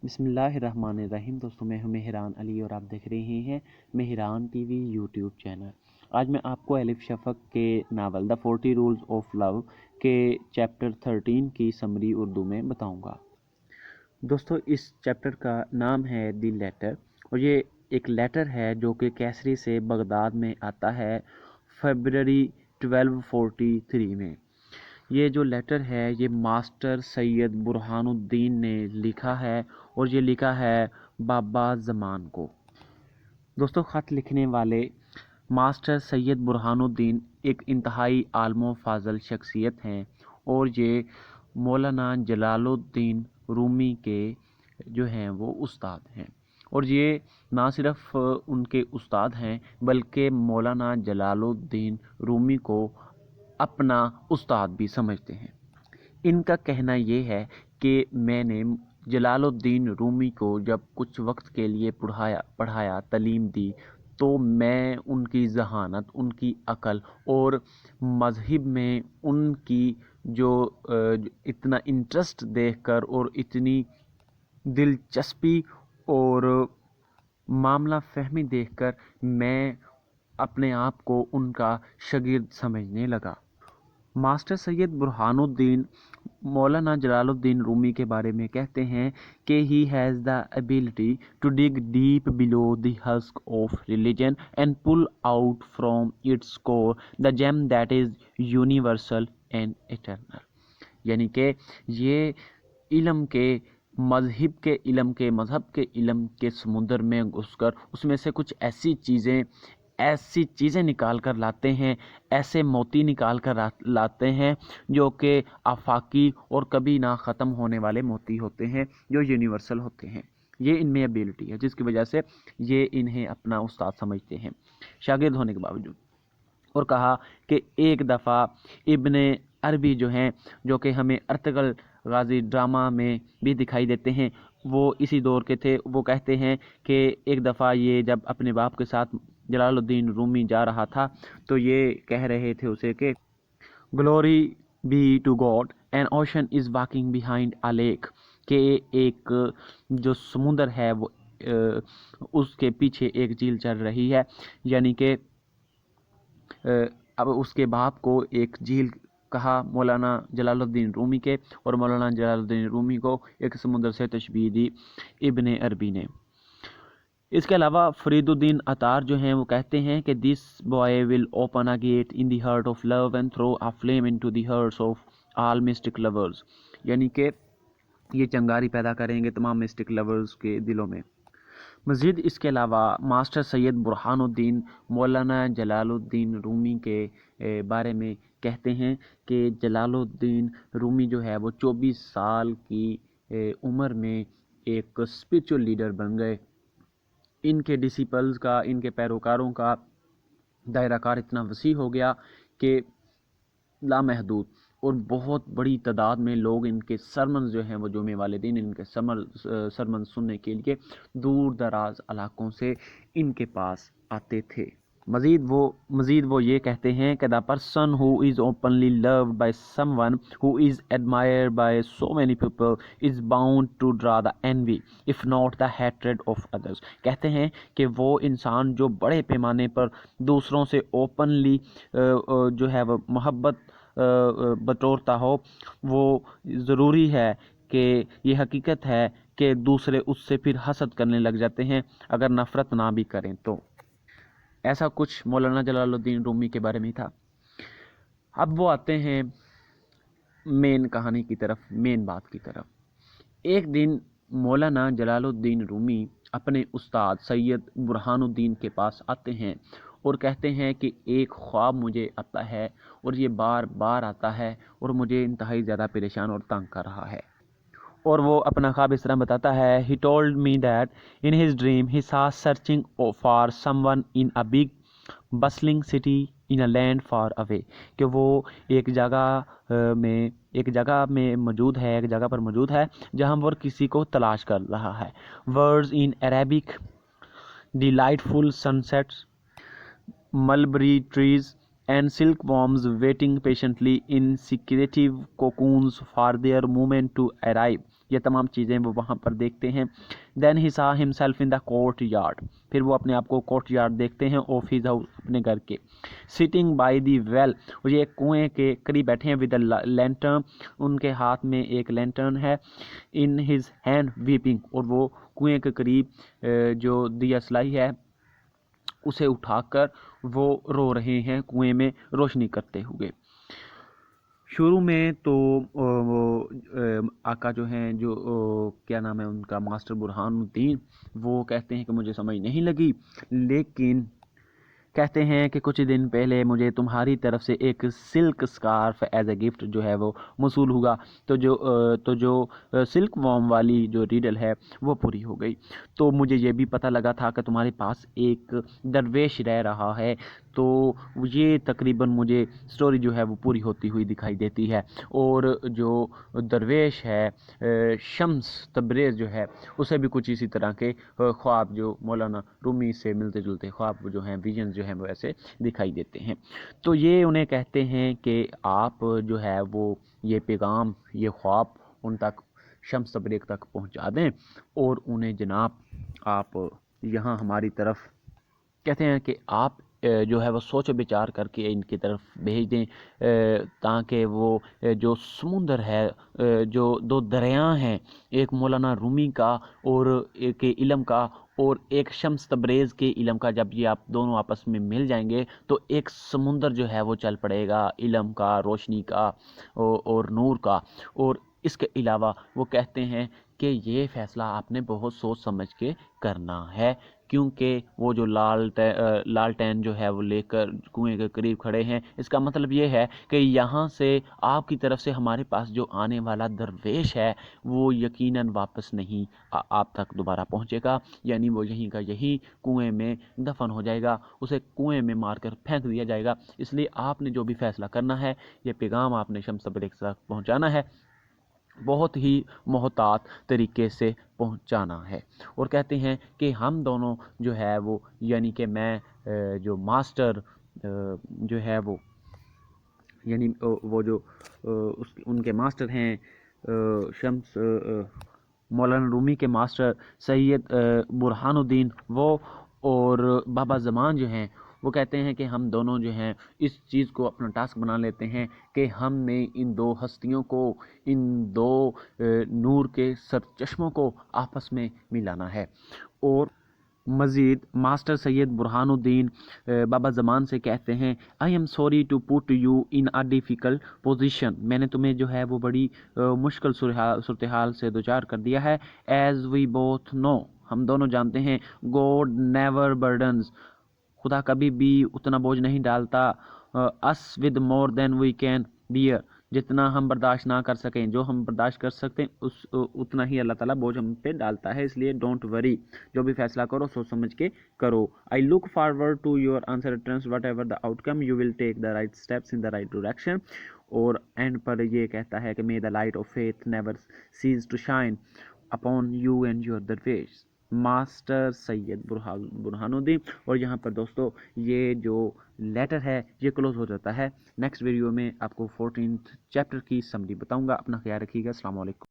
बिस्मिल्लाहिर्रहमानिर्रहीम। दोस्तों, मैं हूं मेहरान अली और आप देख रहे हैं मेहरान टीवी यूट्यूब चैनल। आज मैं आपको एलिफ शफक के novel the 40 rules of love के चैप्टर 13 की समरी उर्दू में बताऊंगा। दोस्तों, इस चैप्टर का नाम है दी लेटर और ये एक लेटर है जो कि कैसरी से बगदाद में आता है फरवरी 1243 में। ये जो लेटर है ये मास्टर सैयद बुरहानुद्दीन ने लिखा है और ये लिखा है बाबा ज़मान को। दोस्तों, ख़त लिखने वाले मास्टर सैयद बुरहानुद्दीन एक इंतहाई आलमो फाजल शख्सियत हैं और ये मौलाना जलालुद्दीन रूमी के जो हैं वो उस्ताद हैं। और ये ना सिर्फ उनके उस्ताद हैं बल्कि मौलाना जलालुद्दीन रूमी को अपना उस्ताद भी समझते हैं। इनका कहना ये है कि मैंने जलालुद्दीन रूमी को जब कुछ वक्त के लिए पढ़ाया तालीम दी तो मैं उनकी ज़हानत, उनकी अकल और मज़हब में उनकी जो इतना इंटरेस्ट देखकर और इतनी दिलचस्पी और मामला फ़हमी देखकर मैं अपने आप को उनका शागिर्द समझने लगा। मास्टर सैयद बुरहानुद्दीन मौलाना जलालुद्दीन रूमी के बारे में कहते हैं कि he has the ability to dig deep below the husk of religion and pull out from its core the gem that is universal and eternal. यानी कि ये इल्म के मज़हब के इल्म के समुद्र में घुसकर उसमें से कुछ ऐसी चीज़ें निकाल कर लाते हैं, ऐसे मोती निकाल कर लाते हैं जो कि आफाकी और कभी ना ख़त्म होने वाले मोती होते हैं, जो यूनिवर्सल होते हैं। ये इनमें एबिलिटी है जिसकी वजह से ये इन्हें अपना उस्ताद समझते हैं शागिर्द होने के बावजूद। और कहा कि एक दफ़ा इब्ने अरबी जो हैं, जो कि हमें अर्तगल गाजी ड्रामा में भी दिखाई देते हैं, वो इसी दौर के थे। वो कहते हैं कि एक दफ़ा ये जब अपने बाप के साथ जलालुद्दीन रूमी जा रहा था तो ये कह रहे थे उसे कि glory be to God an ocean is walking behind a lake, कि एक जो समुंदर है वो उसके पीछे एक झील चल रही है। यानी कि अब उसके बाप को एक झील कहा मौलाना जलालुद्दीन रूमी के, और मौलाना जलालुद्दीन रूमी को एक समुंदर से तशबीह दी इब्ने अरबी ने। इसके अलावा फरीदुद्दीन अतार जो हैं वो कहते हैं कि this boy will open a gate in the heart of love and throw a flame into the hearts of all mystic lovers. यानी कि ये चिंगारी पैदा करेंगे तमाम मिस्टिक लवर्स के दिलों में। मज़ीद इसके अलावा मास्टर सैयद बुरहानुद्दीन मौलाना जलालुद्दीन रूमी के बारे में कहते हैं कि जलालुद्दीन रूमी जो है वो 24 साल की उम्र में एक स्पिरिचुअल लीडर बन गए। इनके डिसिपल्स का, इनके पैरोकारों का दायरा कार इतना वसी हो गया कि लामहदूद, और बहुत बड़ी तादाद में लोग इनके सरमन जो हैं वो जुमे वाले दिन इनके सरमन सुनने के लिए दूर दराज इलाकों से इनके पास आते थे। मज़ीद वो ये कहते हैं कि the person who is openly loved by someone who is admired by so many people is bound to draw the envy if not the hatred of others. कहते हैं कि वो इंसान जो बड़े पैमाने पर दूसरों से ओपनली जो है वो मोहब्बत बटोरता हो, वो ज़रूरी है कि ये हकीकत है कि दूसरे उससे फिर हसद करने लग जाते हैं अगर नफ़रत ना भी करें तो। ऐसा कुछ मौलाना जलालुद्दीन रूमी के बारे में था। अब वो आते हैं मेन कहानी की तरफ, मेन बात की तरफ। एक दिन मौलाना जलालुद्दीन रूमी अपने उस्ताद सैयद बुरहानुद्दीन के पास आते हैं और कहते हैं कि एक ख्वाब मुझे आता है और ये बार बार आता है और मुझे इंतहाई ज़्यादा परेशान और तंग कर रहा है। और वो अपना ख्वाब इस तरह बताता है, he told me that in his dream he was searching for someone in a big bustling city in a land far away, कि वो एक जगह में मौजूद है, एक जगह पर मौजूद है जहाँ वो किसी को तलाश कर रहा है। Words in Arabic, delightful sunsets, mulberry trees, and silkworms waiting patiently in secretive cocoons for their moment to arrive. یہ تمام چیزیں وہ وہاں پر دیکھتے ہیں. دین ہی سا himself in the court yard. پھر وہ اپنے آپ کو کورٹ یارڈ دیکھتے ہیں آف ہز ہاؤس, اپنے گھر کے. سٹنگ بائی دی ویل, وہ یہ کنویں کے قریب بیٹھے ہیں. ود اے لینٹرن, ان کے ہاتھ میں ایک لینٹرن ہے. ان ہز ہینڈ ویپنگ, اور وہ کنویں کے قریب جو دیا سلائی ہے اسے اٹھا کر وہ رو رہے ہیں کنویں میں روشنی کرتے ہوئے. شروع میں تو وہ آقا جو ہیں, جو کیا نام ہے ان کا, ماسٹر برہان الدین, وہ کہتے ہیں کہ مجھے سمجھ نہیں لگی, لیکن کہتے ہیں کہ کچھ دن پہلے مجھے تمہاری طرف سے ایک silk scarf as a gift جو ہے وہ موصول ہوا, تو جو سلک وارم والی جو ریڈل ہے وہ پوری ہو گئی. تو مجھے یہ بھی پتہ لگا تھا کہ تمہارے پاس ایک درویش رہ رہا ہے, تو یہ تقریباً مجھے سٹوری جو ہے وہ پوری ہوتی ہوئی دکھائی دیتی ہے. اور جو درویش ہے شمس تبریز جو ہے, اسے بھی کچھ اسی طرح کے خواب جو مولانا رومی سے ملتے جلتے خواب جو ہیں, ویژنز جو ہیں وہ ایسے دکھائی دیتے ہیں. تو یہ انہیں کہتے ہیں کہ آپ جو ہے وہ یہ پیغام, یہ خواب ان تک, شمس تبریز تک پہنچا دیں, اور انہیں جناب آپ یہاں ہماری طرف کہتے ہیں کہ آپ جو ہے وہ سوچ و بچار کر کے ان کی طرف بھیج دیں, تاکہ وہ جو سمندر ہے, جو دو دریاں ہیں, ایک مولانا رومی کا اور ایک علم کا, اور ایک شمس تبریز کے علم کا, جب یہ آپ دونوں آپس میں مل جائیں گے تو ایک سمندر جو ہے وہ چل پڑے گا, علم کا, روشنی کا اور نور کا. اور اس کے علاوہ وہ کہتے ہیں کہ یہ فیصلہ آپ نے بہت سوچ سمجھ کے کرنا ہے, کیونکہ وہ جو لالٹین جو ہے وہ لے کر کنویں کے قریب کھڑے ہیں, اس کا مطلب یہ ہے کہ یہاں سے آپ کی طرف سے ہمارے پاس جو آنے والا درویش ہے وہ یقیناً واپس نہیں آپ تک دوبارہ پہنچے گا, یعنی وہ یہیں کا یہی کنویں میں دفن ہو جائے گا, اسے کنویں میں مار کر پھینک دیا جائے گا. اس لیے آپ نے جو بھی فیصلہ کرنا ہے, یہ پیغام آپ نے شمس تبریز تک پہنچانا ہے, بہت ہی محتاط طریقے سے پہنچانا ہے. اور کہتے ہیں کہ ہم دونوں جو ہے وہ, یعنی کہ میں جو ماسٹر جو ہے وہ, یعنی وہ جو ان کے ماسٹر ہیں شمس مولانا رومی کے ماسٹر سید برہان الدین, وہ اور بابا زمان جو ہیں, وہ کہتے ہیں کہ ہم دونوں جو ہیں اس چیز کو اپنا ٹاسک بنا لیتے ہیں کہ ہم نے ان دو ہستیوں کو, ان دو نور کے سرچشموں کو آپس میں ملانا ہے. اور مزید ماسٹر سید برہان الدین بابا زمان سے کہتے ہیں, I am sorry to put you in a difficult position, میں نے تمہیں جو ہے وہ بڑی مشکل صورتحال سے دوچار کر دیا ہے. ایز وی بوتھ نو, ہم دونوں جانتے ہیں, گوڈ نیور برڈنز, خدا کبھی بھی اتنا بوجھ نہیں ڈالتا, us with more than we can bear, جتنا ہم برداشت نہ کر سکیں, جو ہم برداشت کر سکتے ہیں اتنا ہی اللہ تعالیٰ بوجھ ہم پہ ڈالتا ہے. اس لیے ڈونٹ وری, جو بھی فیصلہ کرو سوچ سمجھ کے کرو. I look forward to your uncertainness whatever the outcome, you will take the right steps in the right direction. اور اینڈ پر یہ کہتا ہے کہ may the light of faith never cease to shine upon you and your درویش master سید برہان الدین. اور یہاں پر دوستو یہ جو لیٹر ہے یہ کلوز ہو جاتا ہے. نیکسٹ ویڈیو میں آپ کو 14th چیپٹر کی سمری بتاؤں گا. اپنا خیال رکھیے گا. السلام علیکم.